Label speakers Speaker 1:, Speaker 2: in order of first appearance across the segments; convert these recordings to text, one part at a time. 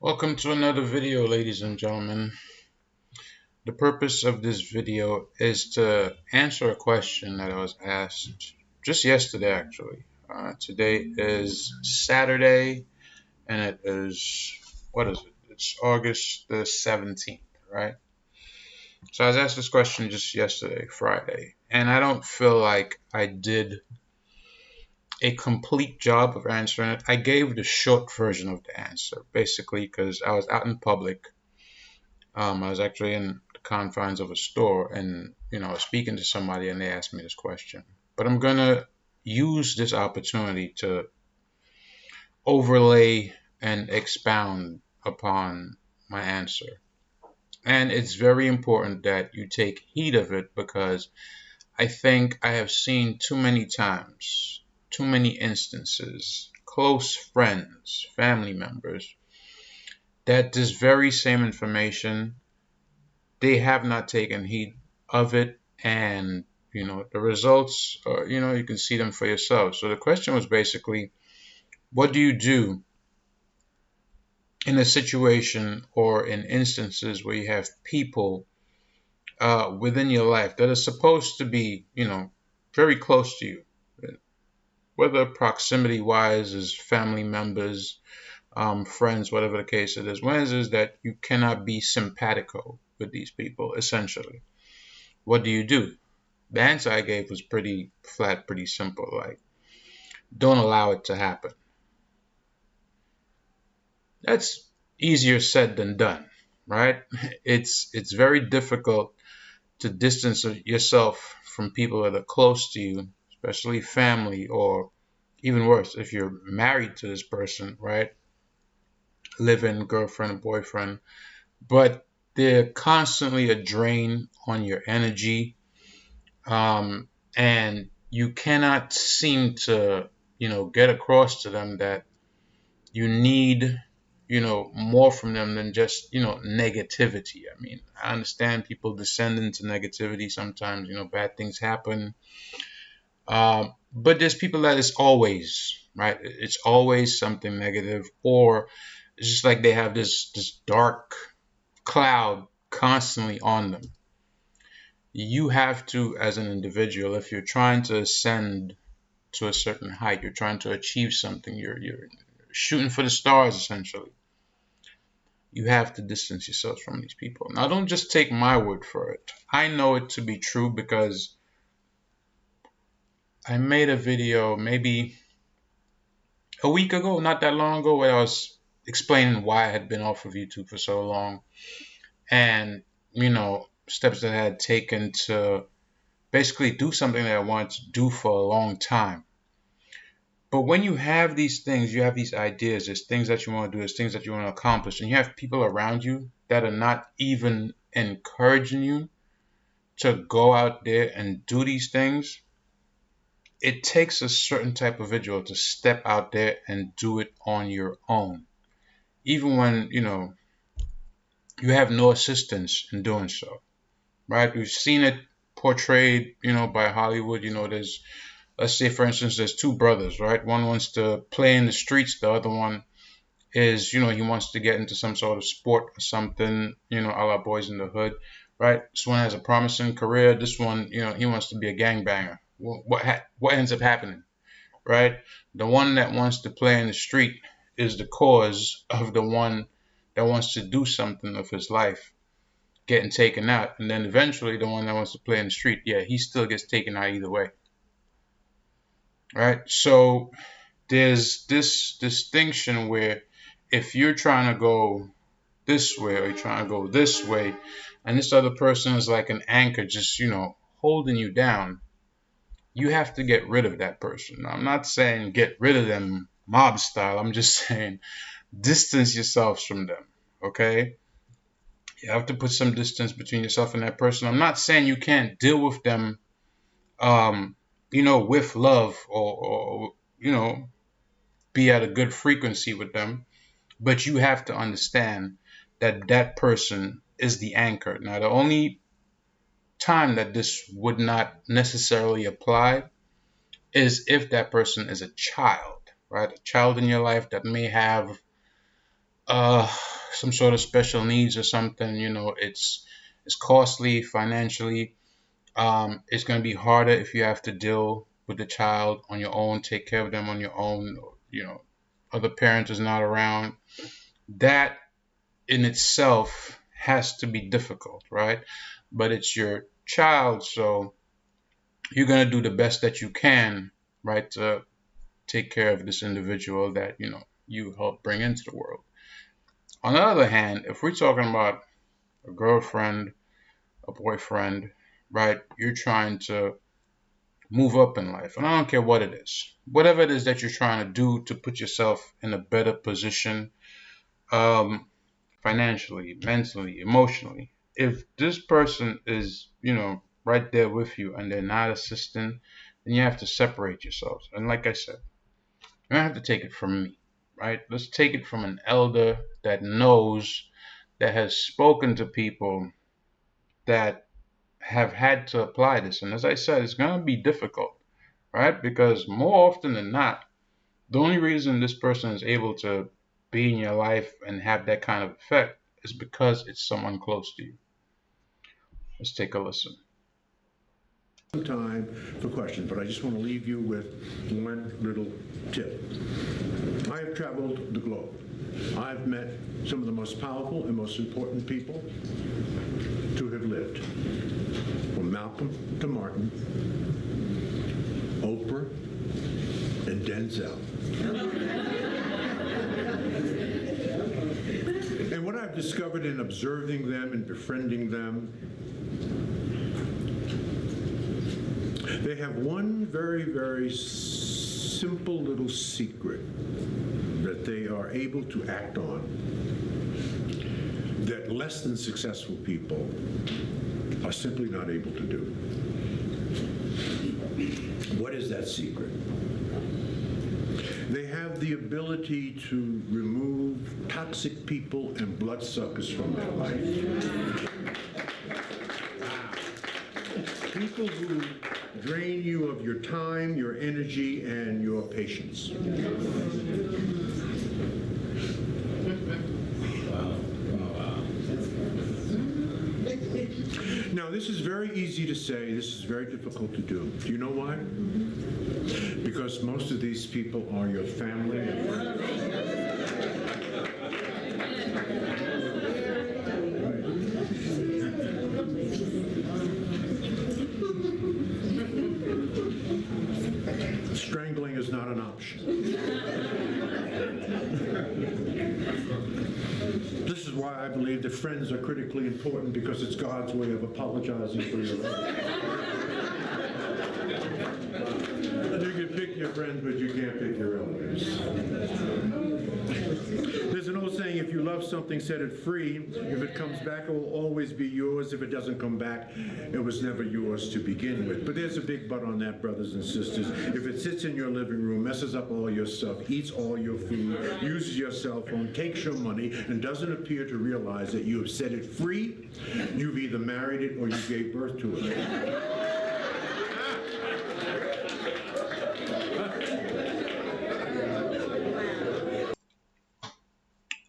Speaker 1: Welcome to another video, ladies and gentlemen. The purpose of this video is to answer a question that I was asked just yesterday, actually. Today is Saturday, and it is, what is it? It's August the 17th, right? So I was asked this question just yesterday, Friday, and I don't feel like I did a complete job of answering it. I gave the short version of the answer, basically, because I was out in public. I was actually in the confines of a store and, I was speaking to somebody and they asked me this question. But I'm going to use this opportunity to overlay and expound upon my answer. And it's very important that you take heed of it because I think I have seen too many times, too many instances, close friends, family members, that this very same information they have not taken heed of it, and the results are, you can see them for yourself. So the question was basically, what do you do in a situation or in instances where you have people within your life that are supposed to be very close to you, whether proximity wise is family members, friends, whatever the case it is. One is that you cannot be simpatico with these people. Essentially, what do you do? The answer I gave was pretty flat, pretty simple. Like, don't allow it to happen. That's easier said than done, right? It's very difficult to distance yourself from people that are close to you, especially family, or even worse, if you're married to this person, right? Live-in girlfriend, boyfriend, but they're constantly a drain on your energy, and you cannot seem to get across to them that you need more from them than just negativity. I mean, I understand people descend into negativity sometimes. Bad things happen, but there's people that it's always right. It's always something negative, or it's just like they have this dark cloud constantly on them. You have to, as an individual, if you're trying to ascend to a certain height, you're trying to achieve something, you're shooting for the stars, essentially, you have to distance yourself from these people. Now, don't just take my word for it. I know it to be true because I made a video maybe a week ago, not that long ago, where I was explaining why I had been off of YouTube for so long, and steps that I had taken to basically do something that I wanted to do for a long time. But when you have these things, you have these ideas, there's things that you want to do, there's things that you want to accomplish, and you have people around you that are not even encouraging you to go out there and do these things, it takes a certain type of individual to step out there and do it on your own. Even when, you have no assistance in doing so, right? We've seen it portrayed, by Hollywood. There's, let's say, for instance, there's two brothers, right? One wants to play in the streets. The other one is, he wants to get into some sort of sport or something, a la Boys in the Hood, right? This one has a promising career. This one, he wants to be a gangbanger. What ends up happening, right? The one that wants to play in the street is the cause of the one that wants to do something of his life getting taken out. And then eventually the one that wants to play in the street, yeah, he still gets taken out either way, right? So there's this distinction where if you're trying to go this way or you're trying to go this way, and this other person is like an anchor just, holding you down, you have to get rid of that person. Now, I'm not saying get rid of them mob style. I'm just saying distance yourselves from them, okay? You have to put some distance between yourself and that person. I'm not saying you can't deal with them, with love or be at a good frequency with them. But you have to understand that that person is the anchor. Now, the only time that this would not necessarily apply is if that person is a child, right? A child in your life that may have some sort of special needs or something, it's costly financially. It's going to be harder if you have to deal with the child on your own, take care of them on your own, other parent is not around. That in itself has to be difficult, right? But it's your child, so you're going to do the best that you can, right, to take care of this individual that, you help bring into the world. On the other hand, if we're talking about a girlfriend, a boyfriend, right, you're trying to move up in life. And I don't care what it is. Whatever it is that you're trying to do to put yourself in a better position, um, financially, mentally, emotionally. If this person is, right there with you and they're not assisting, then you have to separate yourselves. And like I said, you don't have to take it from me, right? Let's take it from an elder that knows, that has spoken to people that have had to apply this. And as I said, it's going to be difficult, right? Because more often than not, the only reason this person is able to be in your life and have that kind of effect is because it's someone close to you. Let's take a listen.
Speaker 2: Some time for questions, but I just want to leave you with one little tip. I have traveled the globe. I've met some of the most powerful and most important people to have lived. From Malcolm to Martin, Oprah, and Denzel. And what I've discovered in observing them and befriending them, they have one very, very simple little secret that they are able to act on that less than successful people are simply not able to do. What is that secret? They have the ability to remove toxic people and bloodsuckers from their life. People who drain you of your time, your energy, and your patience. Now, this is very easy to say, this is very difficult to do. Do you know why? Because most of these people are your family and friends. Strangling is not an option. This is why I believe that friends are critically important, because it's God's way of apologizing for your life. You can pick your friends, but you can't pick your elders. There's an old saying, if you love something, set it free. If it comes back, it will always be yours. If it doesn't come back, it was never yours to begin with. But there's a big but on that, brothers and sisters. If it sits in your living room, messes up all your stuff, eats all your food, uses your cell phone, takes your money, and doesn't appear to realize that you have set it free, you've either married it or you gave birth to it.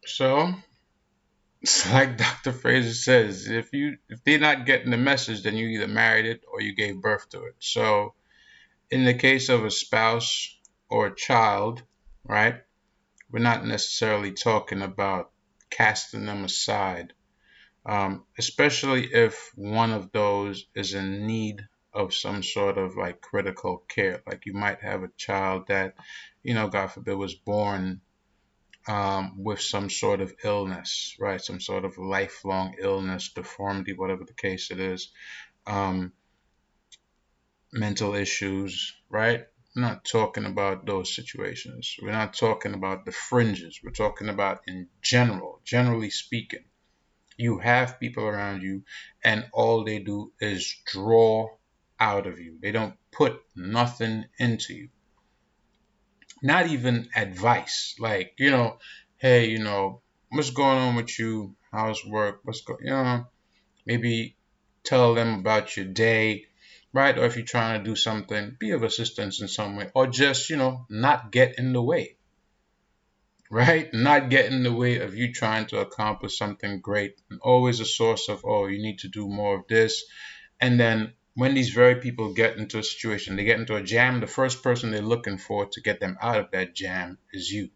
Speaker 1: So, it's like Dr. Fraser says, if they're not getting the message, then you either married it or you gave birth to it. So, in the case of a spouse or a child, right, we're not necessarily talking about casting them aside, especially if one of those is in need of some sort of like critical care. Like you might have a child that, God forbid, was born with some sort of illness, right? Some sort of lifelong illness, deformity, whatever the case it is, mental issues, right? We're not talking about those situations. We're not talking about the fringes. We're talking about in general, generally speaking. You have people around you, and all they do is draw out of you. They don't put nothing into you. Not even advice, like, hey, what's going on with you? How's work? Maybe tell them about your day, right? Or if you're trying to do something, be of assistance in some way, or just, not get in the way. right? Not get in the way of you trying to accomplish something great, and always a source of, oh, you need to do more of this. And then when these very people get into a situation, they get into a jam, the first person they're looking for to get them out of that jam is you,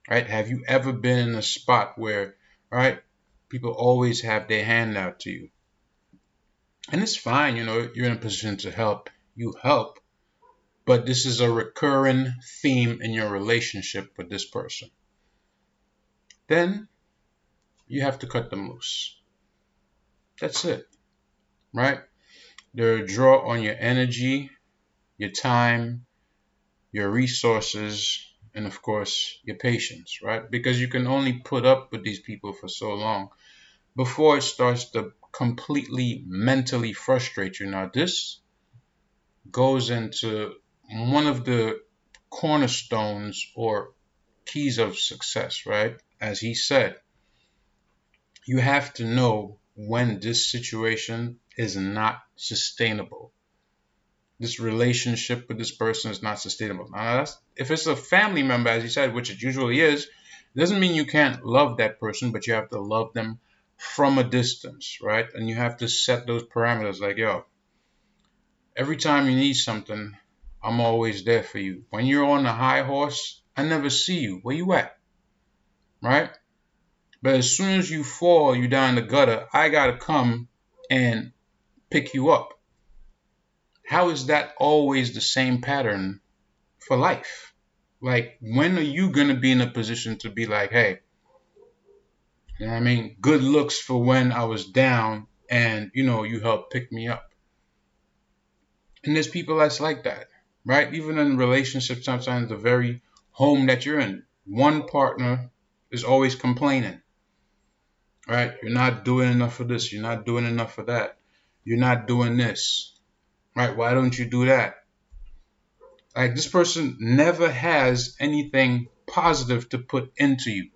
Speaker 1: right? Have you ever been in a spot where, right, people always have their hand out to you? And it's fine, you're in a position to help. You help, but this is a recurring theme in your relationship with this person. Then you have to cut them loose. That's it, right? They're a draw on your energy, your time, your resources, and of course, your patience, right? Because you can only put up with these people for so long before it starts to completely mentally frustrate you. Now, this goes into one of the cornerstones or keys of success, right? As he said, you have to know when this situation is not sustainable. This relationship with this person is not sustainable. Now, if it's a family member, as you said, which it usually is, it doesn't mean you can't love that person, but you have to love them from a distance, right? And you have to set those parameters like, yo, every time you need something, I'm always there for you. When you're on the high horse, I never see you. Where you at? Right? But as soon as you fall, you down the gutter, I gotta come and pick you up. How is that always the same pattern for life? Like, when are you gonna be in a position to be like, hey, you know what I mean? Good looks for when I was down and you helped pick me up. And there's people that's like that, right? Even in relationships, sometimes the very home that you're in, one partner is always complaining, right? You're not doing enough of this. You're not doing enough of that. You're not doing this, right? Why don't you do that? Like, this person never has anything positive to put into you.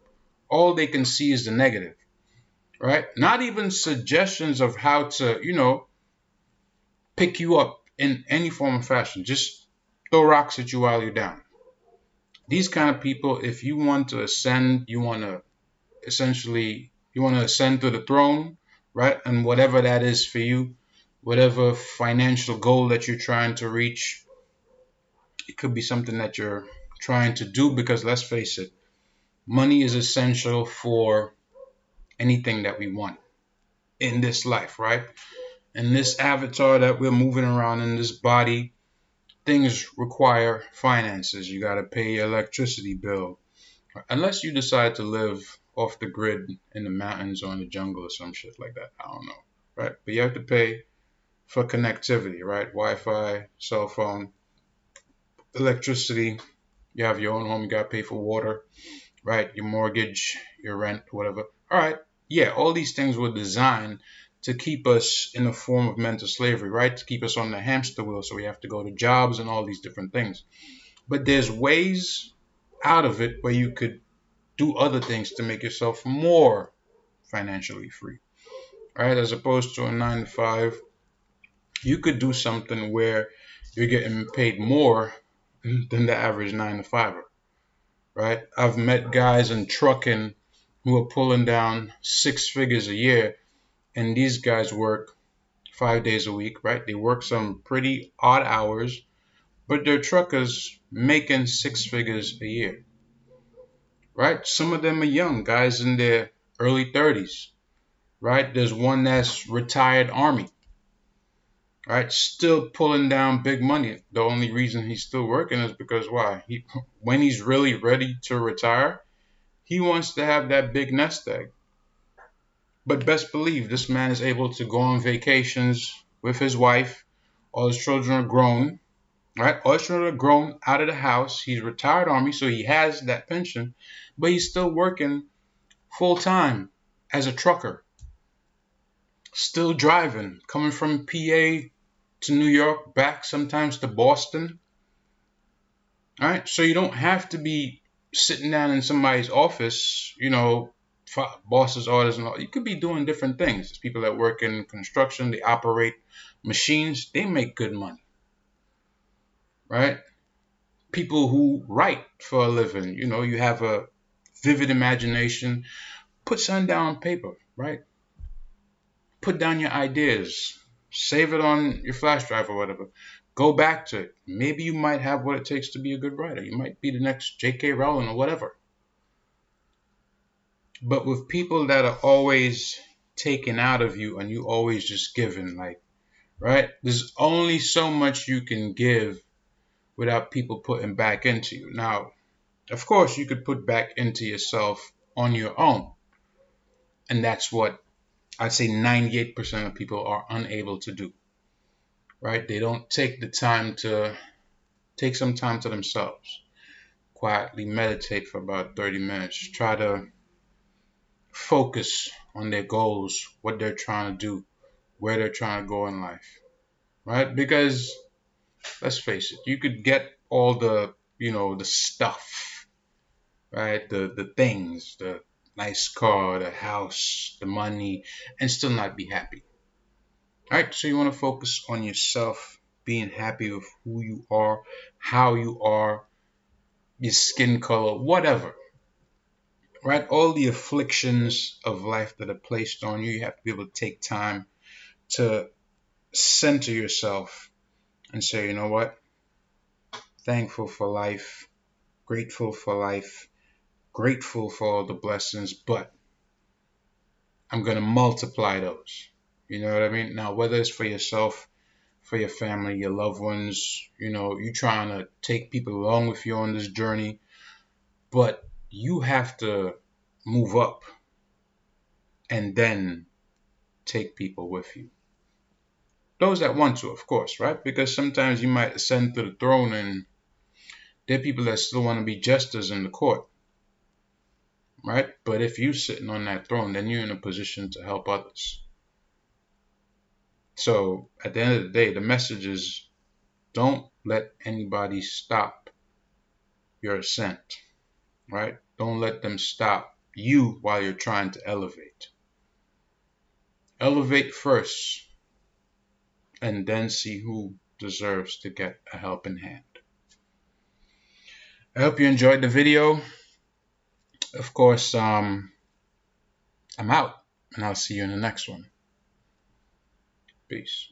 Speaker 1: All they can see is the negative, right? Not even suggestions of how to, pick you up in any form of fashion. Just throw rocks at you while you're down. These kind of people, if you want to ascend, you want to ascend to the throne, right? And whatever that is for you, whatever financial goal that you're trying to reach, it could be something that you're trying to do, because let's face it, money is essential for anything that we want in this life, right? And this avatar that we're moving around in this body, things require finances. You got to pay your electricity bill, unless you decide to live off the grid in the mountains or in the jungle or some shit like that. I don't know, right? But you have to pay for connectivity, right? Wi-Fi, cell phone, electricity. You have your own home. You got to pay for water, right? Your mortgage, your rent, whatever. All right. Yeah, all these things were designed to keep us in a form of mental slavery, right? To keep us on the hamster wheel. So we have to go to jobs and all these different things. But there's ways out of it where you could do other things to make yourself more financially free, right? As opposed to a 9 to 5, you could do something where you're getting paid more than the average 9 to 5er, right? I've met guys in trucking who are pulling down 6 figures a year, and these guys work 5 days a week, right? They work some pretty odd hours, but they're truckers making 6 figures a year, right? Some of them are young guys in their early 30s, right? There's one that's retired Army, right? Still pulling down big money. The only reason he's still working is because why? When he's really ready to retire, he wants to have that big nest egg. But best believe this man is able to go on vacations with his wife. All his children are grown, right? All his children are grown out of the house. He's retired Army, so he has that pension, but he's still working full time as a trucker. Still driving, coming from PA to New York, back sometimes to Boston. All right, so you don't have to be sitting down in somebody's office, boss's orders and all. You could be doing different things. There's people that work in construction, they operate machines, they make good money, right? People who write for a living, you have a vivid imagination, put something down on paper, right? Put down your ideas, save it on your flash drive or whatever. Go back to it. Maybe you might have what it takes to be a good writer. You might be the next J.K. Rowling or whatever. But with people that are always taken out of you and you always just giving, like, right? There's only so much you can give without people putting back into you. Now, of course, you could put back into yourself on your own. And that's what I'd say 98% of people are unable to do, right? They don't take the time to take some time to themselves, quietly meditate for about 30 minutes, try to focus on their goals, what they're trying to do, where they're trying to go in life, right? Because let's face it, you could get all the, the stuff, right? The things, the nice car, the house, the money, and still not be happy. All right, so you want to focus on yourself, being happy with who you are, how you are, your skin color, whatever, right? All the afflictions of life that are placed on you, you have to be able to take time to center yourself and say, you know what? Thankful for life, grateful for life, grateful for all the blessings, but I'm going to multiply those. You know what I mean? Now, whether it's for yourself, for your family, your loved ones, you trying to take people along with you on this journey, but you have to move up and then take people with you. Those that want to, of course, right? Because sometimes you might ascend to the throne and there are people that still want to be jesters in the court, right? But if you're sitting on that throne, then you're in a position to help others. So at the end of the day, the message is don't let anybody stop your ascent, right? Don't let them stop you while you're trying to elevate. Elevate first and then see who deserves to get a helping hand. I hope you enjoyed the video. Of course, I'm out and I'll see you in the next one. Peace.